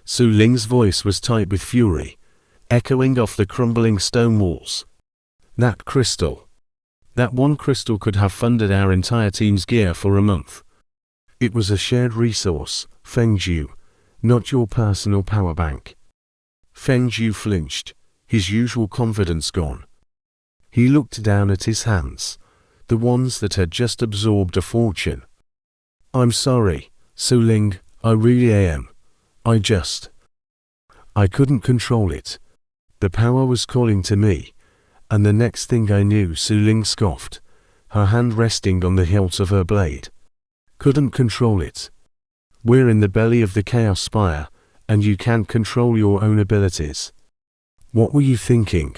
Su Ling's voice was tight with fury, echoing off the crumbling stone walls. That crystal. That one crystal could have funded our entire team's gear for a month. It was a shared resource, Feng Zhu, not your personal power bank. Feng Zhu flinched, his usual confidence gone. He looked down at his hands, the ones that had just absorbed a fortune. I'm sorry, Su Ling, I really am. I couldn't control it. The power was calling to me, and the next thing I knew, Su Ling scoffed, her hand resting on the hilt of her blade. Couldn't control it. We're in the belly of the Chaos Spire, and you can't control your own abilities. What were you thinking?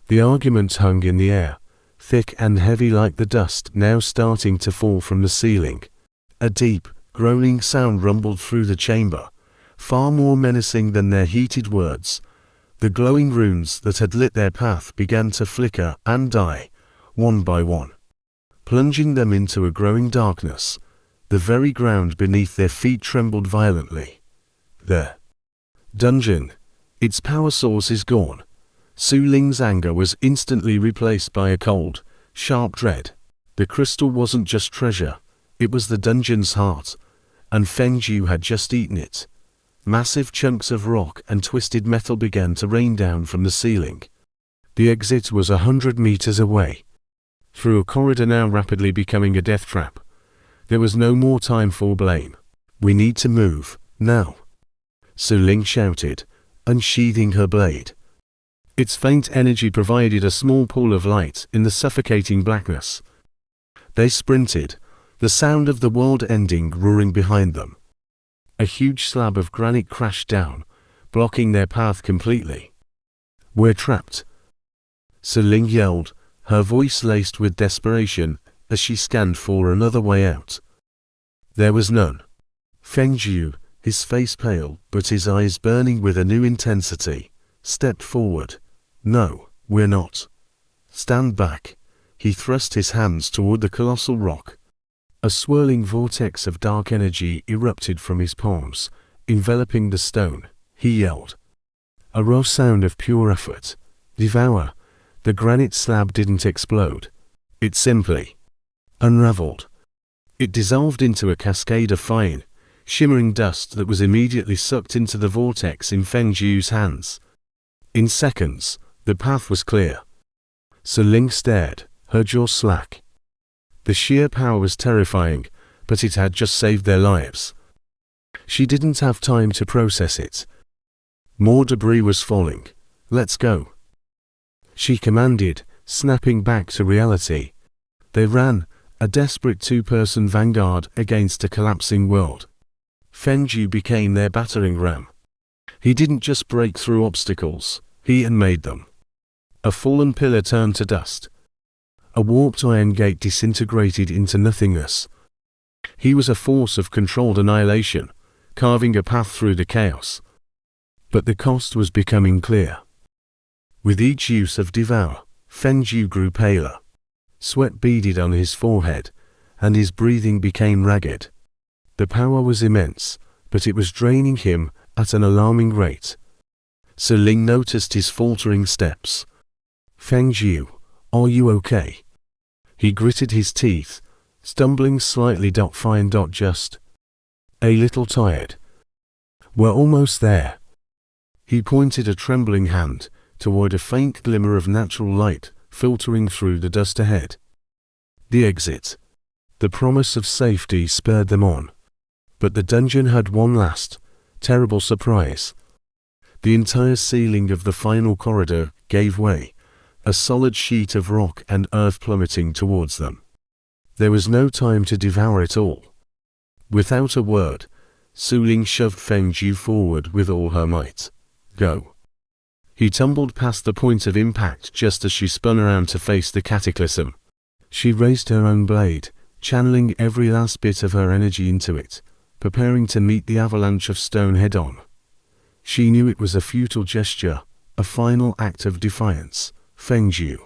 The argument hung in the air, thick and heavy like the dust now starting to fall from the ceiling. A deep, groaning sound rumbled through the chamber, far more menacing than their heated words. The glowing runes that had lit their path began to flicker and die, one by one, plunging them into a growing darkness. The very ground beneath their feet trembled violently. The dungeon. Its power source is gone. Su Ling's anger was instantly replaced by a cold, sharp dread. The crystal wasn't just treasure, it was the dungeon's heart, and Feng Zhu had just eaten it. Massive chunks of rock and twisted metal began to rain down from the ceiling. The exit was 100 meters away, through a corridor now rapidly becoming a death trap. There was no more time for blame. We need to move, now. Su Ling shouted, unsheathing her blade. Its faint energy provided a small pool of light in the suffocating blackness. They sprinted, the sound of the world ending roaring behind them. A huge slab of granite crashed down, blocking their path completely. We're trapped. Su Ling yelled, her voice laced with desperation, as she scanned for another way out. There was none. Feng Zhu, his face pale but his eyes burning with a new intensity, stepped forward. No, we're not. Stand back. He thrust his hands toward the colossal rock. A swirling vortex of dark energy erupted from his palms, enveloping the stone. He yelled. A raw sound of pure effort. Devour. The granite slab didn't explode. It simply unraveled. It dissolved into a cascade of fine, shimmering dust that was immediately sucked into the vortex in Feng Zhu's hands. In seconds, the path was clear. Su Ling stared, her jaw slack. The sheer power was terrifying, but it had just saved their lives. She didn't have time to process it. More debris was falling. Let's go. She commanded, snapping back to reality. They ran, a desperate two-person vanguard against a collapsing world. Feng Zhu became their battering ram. He didn't just break through obstacles, he made them. A fallen pillar turned to dust. A warped iron gate disintegrated into nothingness. He was a force of controlled annihilation, carving a path through the chaos. But the cost was becoming clear. With each use of Devour, Feng Zhu grew paler. Sweat beaded on his forehead, and his breathing became ragged. The power was immense, but it was draining him at an alarming rate. Su Ling noticed his faltering steps. Feng Zhu, are you okay? He gritted his teeth, stumbling slightly. Fine. Just a little tired. We're almost there. He pointed a trembling hand toward a faint glimmer of natural light filtering through the dust ahead. The exit. The promise of safety spurred them on. But the dungeon had one last, terrible surprise. The entire ceiling of the final corridor gave way, a solid sheet of rock and earth plummeting towards them. There was no time to devour it all. Without a word, Su Ling shoved Feng Zhu forward with all her might. Go. He tumbled past the point of impact just as she spun around to face the cataclysm. She raised her own blade, channeling every last bit of her energy into it, preparing to meet the avalanche of stone head-on. She knew it was a futile gesture, a final act of defiance. Feng Zhu,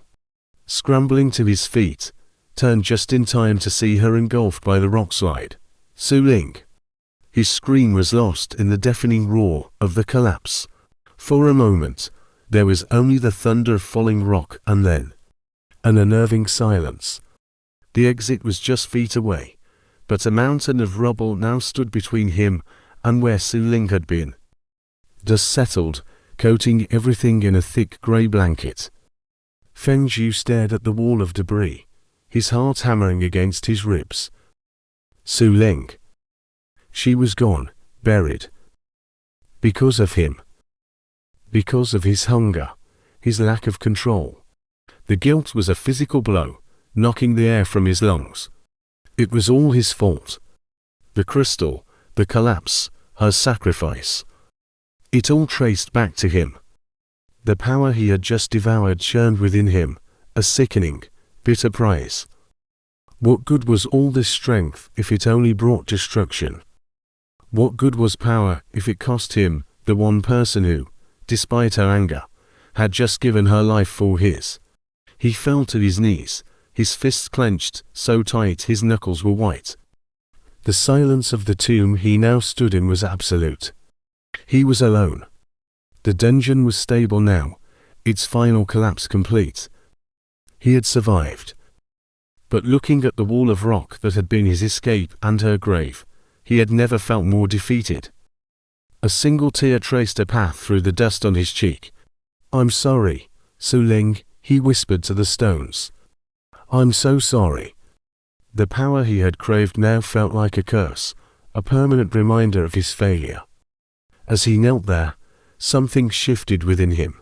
scrambling to his feet, turned just in time to see her engulfed by the rockslide. Su Ling. His scream was lost in the deafening roar of the collapse. For a moment, there was only the thunder of falling rock and then an unnerving silence. The exit was just feet away, but a mountain of rubble now stood between him and where Su Ling had been. Dust settled, coating everything in a thick grey blanket. Feng Zhu stared at the wall of debris, his heart hammering against his ribs. Su Ling. She was gone, buried. Because of him. Because of his hunger, his lack of control. The guilt was a physical blow, knocking the air from his lungs. It was all his fault. The crystal, the collapse, her sacrifice. It all traced back to him. The power he had just devoured churned within him, a sickening, bitter prize. What good was all this strength if it only brought destruction? What good was power if it cost him, the one person who, despite her anger, had just given her life for his? He fell to his knees, his fists clenched so tight his knuckles were white. The silence of the tomb he now stood in was absolute. He was alone. The dungeon was stable now, its final collapse complete. He had survived. But looking at the wall of rock that had been his escape and her grave, he had never felt more defeated. A single tear traced a path through the dust on his cheek. "I'm sorry, Su Ling," he whispered to the stones. "I'm so sorry." The power he had craved now felt like a curse, a permanent reminder of his failure. As he knelt there, something shifted within him.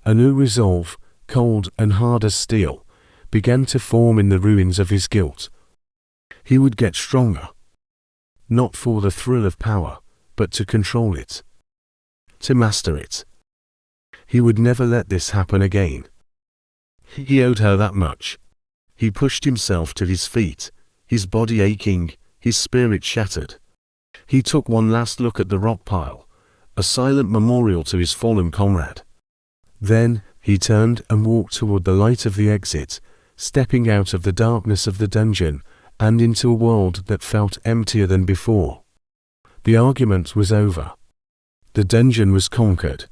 A new resolve, cold and hard as steel, began to form in the ruins of his guilt. He would get stronger. Not for the thrill of power, but to control it. To master it. He would never let this happen again. He owed her that much. He pushed himself to his feet, his body aching, his spirit shattered. He took one last look at the rock pile, a silent memorial to his fallen comrade. Then, he turned and walked toward the light of the exit, stepping out of the darkness of the dungeon and into a world that felt emptier than before. The argument was over. The dungeon was conquered.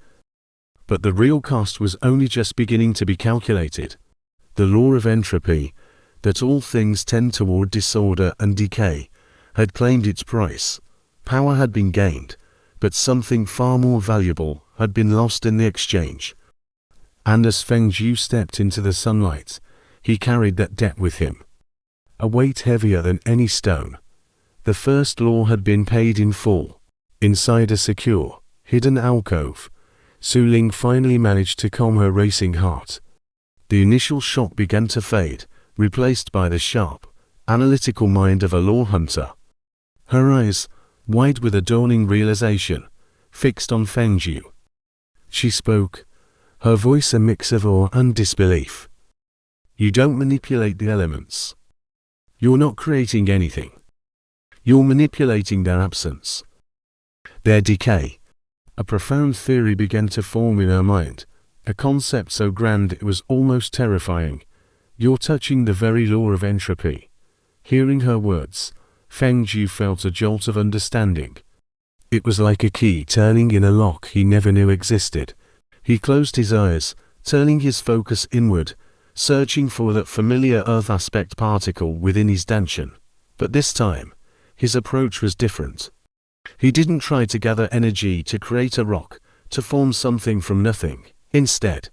But the real cost was only just beginning to be calculated. The law of entropy, that all things tend toward disorder and decay, had claimed its price. Power had been gained, but something far more valuable had been lost in the exchange. And as Feng Zhu stepped into the sunlight, he carried that debt with him. A weight heavier than any stone. The first law had been paid in full. Inside a secure, hidden alcove, Su Ling finally managed to calm her racing heart. The initial shock began to fade, replaced by the sharp, analytical mind of a law hunter. Her eyes, wide with a dawning realization, fixed on Feng Zhu. She spoke, her voice a mix of awe and disbelief. "You don't manipulate the elements. You're not creating anything. You're manipulating their absence. Their decay." A profound theory began to form in her mind, a concept so grand it was almost terrifying. "You're touching the very law of entropy." Hearing her words, Feng Zhu felt a jolt of understanding. It was like a key turning in a lock he never knew existed. He closed his eyes, turning his focus inward, searching for that familiar Earth aspect particle within his dungeon. But this time, his approach was different. He didn't try to gather energy to create a rock, to form something from nothing. Instead,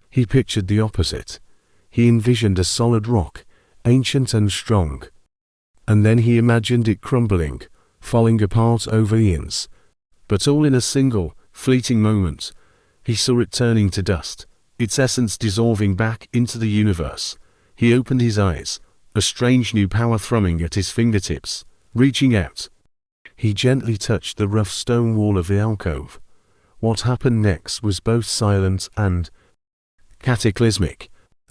he pictured the opposite. He envisioned a solid rock, ancient and strong. And then he imagined it crumbling, falling apart over eons. But all in a single, fleeting moment, he saw it turning to dust, its essence dissolving back into the universe. He opened his eyes, a strange new power thrumming at his fingertips, reaching out. He gently touched the rough stone wall of the alcove. What happened next was both silent and cataclysmic.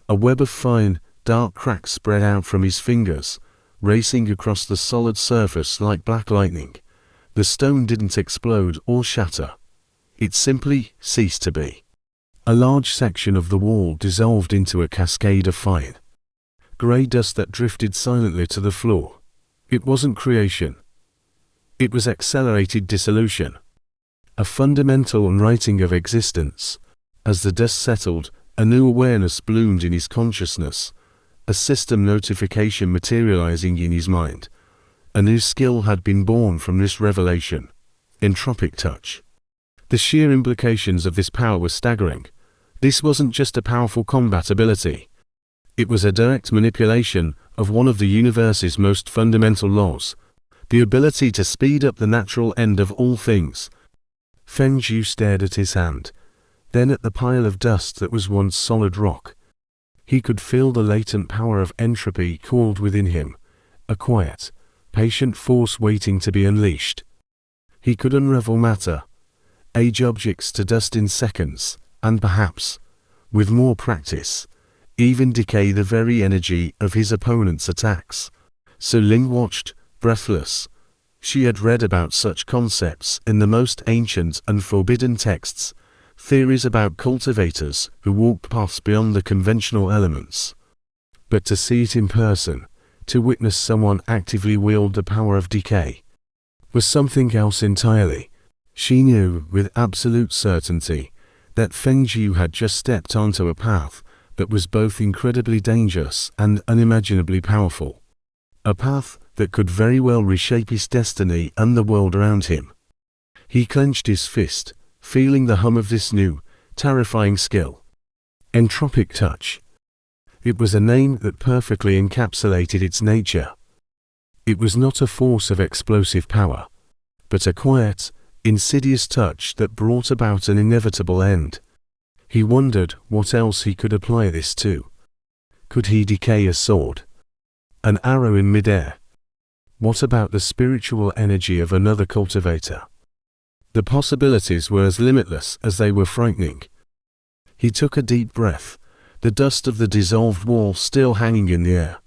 A web of fine, dark cracks spread out from his fingers, racing across the solid surface like black lightning. The stone didn't explode or shatter. It simply ceased to be. A large section of the wall dissolved into a cascade of fine, grey dust that drifted silently to the floor. It wasn't creation. It was accelerated dissolution, a fundamental unwriting of existence. As the dust settled, a new awareness bloomed in his consciousness, a system notification materializing in his mind. A new skill had been born from this revelation: entropic touch. The sheer implications of this power were staggering. This wasn't just a powerful combat ability. It was a direct manipulation of one of the universe's most fundamental laws, the ability to speed up the natural end of all things. Feng Zhu stared at his hand, then at the pile of dust that was once solid rock. He could feel the latent power of entropy coiled within him, a quiet, patient force waiting to be unleashed. He could unravel matter, age objects to dust in seconds, and perhaps, with more practice, even decay the very energy of his opponent's attacks. Su Ling watched, breathless. She had read about such concepts in the most ancient and forbidden texts, theories about cultivators who walked paths beyond the conventional elements. But to see it in person, to witness someone actively wield the power of decay, was something else entirely. She knew with absolute certainty that Feng Zhu had just stepped onto a path that was both incredibly dangerous and unimaginably powerful. A path that could very well reshape his destiny and the world around him. He clenched his fist, feeling the hum of this new, terrifying skill. Entropic touch. It was a name that perfectly encapsulated its nature. It was not a force of explosive power, but a quiet, insidious touch that brought about an inevitable end. He wondered what else he could apply this to. Could he decay a sword? An arrow in midair? What about the spiritual energy of another cultivator? The possibilities were as limitless as they were frightening. He took a deep breath, the dust of the dissolved wall still hanging in the air.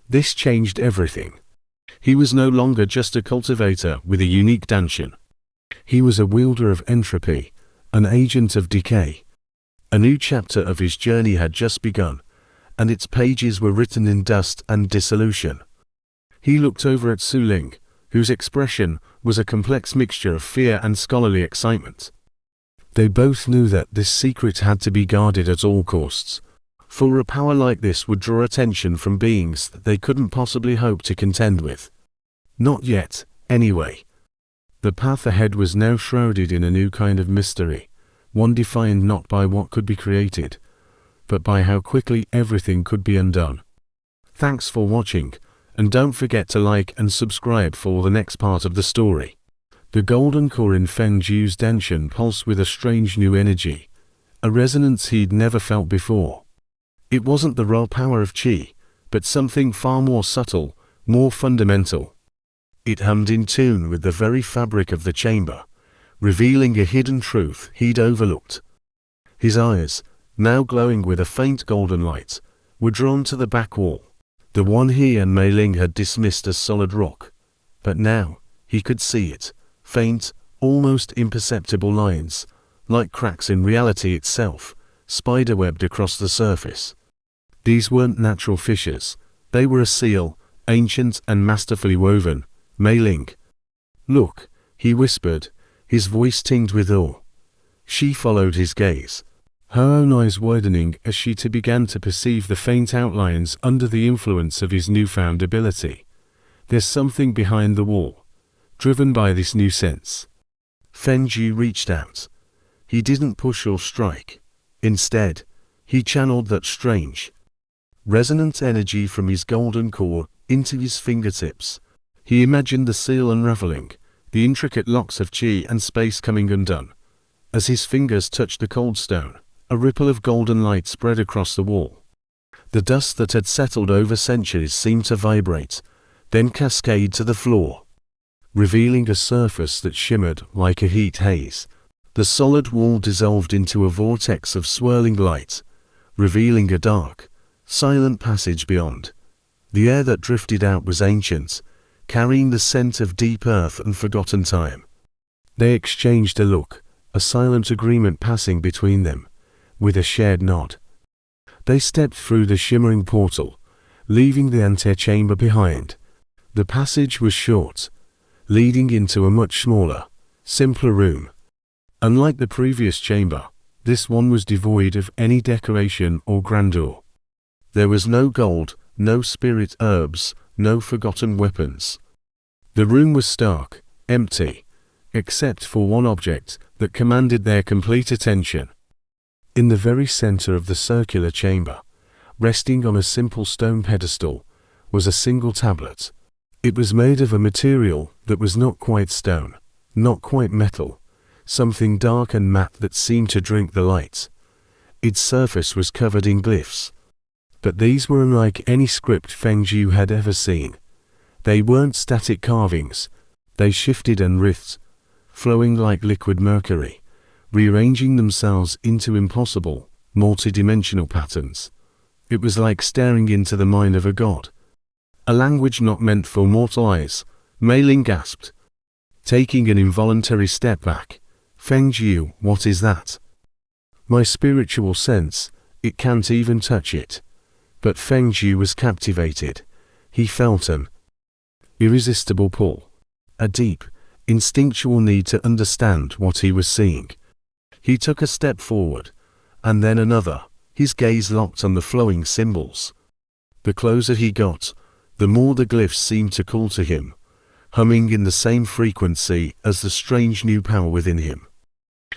This changed everything. He was no longer just a cultivator with a unique dantian. He was a wielder of entropy, an agent of decay. A new chapter of his journey had just begun, and its pages were written in dust and dissolution. He looked over at Su Ling, whose expression was a complex mixture of fear and scholarly excitement. They both knew that this secret had to be guarded at all costs, for a power like this would draw attention from beings that they couldn't possibly hope to contend with. Not yet, anyway. The path ahead was now shrouded in a new kind of mystery, one defined not by what could be created, but by how quickly everything could be undone. Thanks for watching, and don't forget to like and subscribe for the next part of the story. The golden core in Feng Zhu's dantian pulsed with a strange new energy, a resonance he'd never felt before. It wasn't the raw power of qi, but something far more subtle, more fundamental. It hummed in tune with the very fabric of the chamber, revealing a hidden truth he'd overlooked. His eyes, now glowing with a faint golden light, were drawn to the back wall, the one he and Mei Ling had dismissed as solid rock. But now, he could see it, faint, almost imperceptible lines, like cracks in reality itself, spiderwebbed across the surface. These weren't natural fissures, they were a seal, ancient and masterfully woven. Mei Ling. Look, he whispered, his voice tinged with awe. She followed his gaze, her own eyes widening as she too began to perceive the faint outlines under the influence of his newfound ability. There's something behind the wall, driven by this new sense. Feng Zhu reached out. He didn't push or strike. Instead, he channeled that strange, resonant energy from his golden core into his fingertips. He imagined the seal unraveling, the intricate locks of qi and space coming undone. As his fingers touched the cold stone, a ripple of golden light spread across the wall. The dust that had settled over centuries seemed to vibrate, then cascade to the floor, revealing a surface that shimmered like a heat haze. The solid wall dissolved into a vortex of swirling light, revealing a dark, silent passage beyond. The air that drifted out was ancient, carrying the scent of deep earth and forgotten time. They exchanged a look, a silent agreement passing between them, with a shared nod. They stepped through the shimmering portal, leaving the antechamber behind. The passage was short, leading into a much smaller, simpler room. Unlike the previous chamber, this one was devoid of any decoration or grandeur. There was no gold, no spirit herbs, no forgotten weapons. The room was stark, empty, except for one object that commanded their complete attention. In the very center of the circular chamber, resting on a simple stone pedestal, was a single tablet. It was made of a material that was not quite stone, not quite metal, something dark and matte that seemed to drink the light. Its surface was covered in glyphs. But these were unlike any script Feng Zhu had ever seen. They weren't static carvings. They shifted and writhed, flowing like liquid mercury, rearranging themselves into impossible, multi-dimensional patterns. It was like staring into the mind of a god. A language not meant for mortal eyes, Mei Ling gasped. Taking an involuntary step back, Feng Zhu, what is that? My spiritual sense, it can't even touch it. But Feng Zhu was captivated. He felt an irresistible pull, a deep, instinctual need to understand what he was seeing. He took a step forward, and then another, his gaze locked on the flowing symbols. The closer he got, the more the glyphs seemed to call to him, humming in the same frequency as the strange new power within him.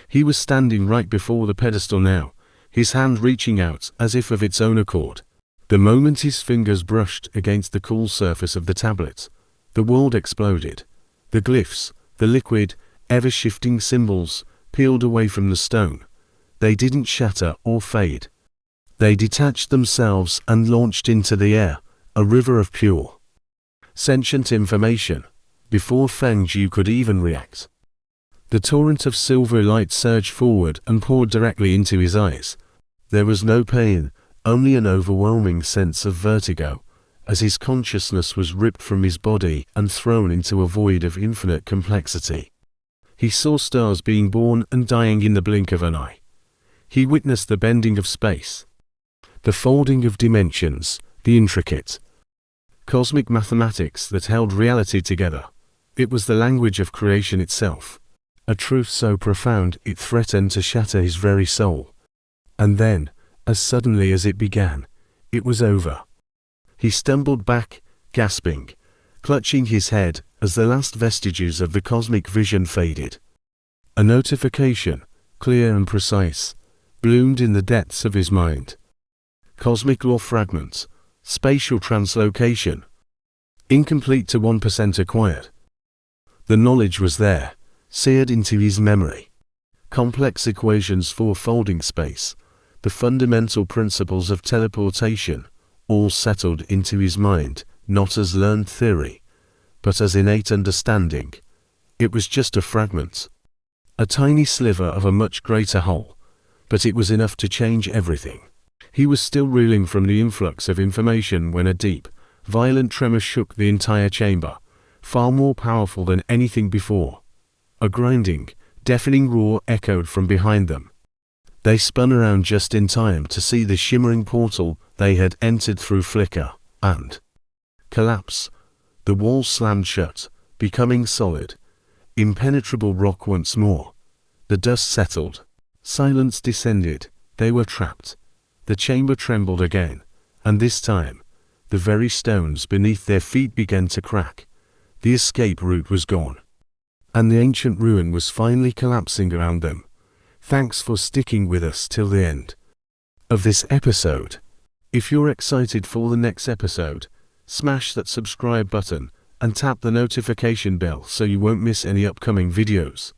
He was standing right before the pedestal now, his hand reaching out as if of its own accord. The moment his fingers brushed against the cool surface of the tablet, the world exploded. The glyphs, the liquid, ever-shifting symbols, peeled away from the stone. They didn't shatter or fade. They detached themselves and launched into the air, a river of pure, sentient information, before Feng Zhu could even react. The torrent of silver light surged forward and poured directly into his eyes. There was no pain, only an overwhelming sense of vertigo, as his consciousness was ripped from his body and thrown into a void of infinite complexity. He saw stars being born and dying in the blink of an eye. He witnessed the bending of space, the folding of dimensions, the intricate, cosmic mathematics that held reality together. It was the language of creation itself, a truth so profound it threatened to shatter his very soul. And then, as suddenly as it began, it was over. He stumbled back, gasping, clutching his head as the last vestiges of the cosmic vision faded. A notification, clear and precise, bloomed in the depths of his mind. Cosmic law fragments, spatial translocation. Incomplete to 1% acquired. The knowledge was there, seared into his memory. Complex equations for folding space, the fundamental principles of teleportation, all settled into his mind, not as learned theory, but as innate understanding. It was just a fragment, a tiny sliver of a much greater whole, but it was enough to change everything. He was still reeling from the influx of information when a deep, violent tremor shook the entire chamber, far more powerful than anything before. A grinding, deafening roar echoed from behind them. They spun around just in time to see the shimmering portal they had entered through flicker and collapse. The walls slammed shut, becoming solid, impenetrable rock once more. The dust settled. Silence descended. They were trapped. The chamber trembled again, and this time, the very stones beneath their feet began to crack. The escape route was gone, and the ancient ruin was finally collapsing around them. Thanks for sticking with us till the end of this episode. If you're excited for the next episode, smash that subscribe button and tap the notification bell so you won't miss any upcoming videos.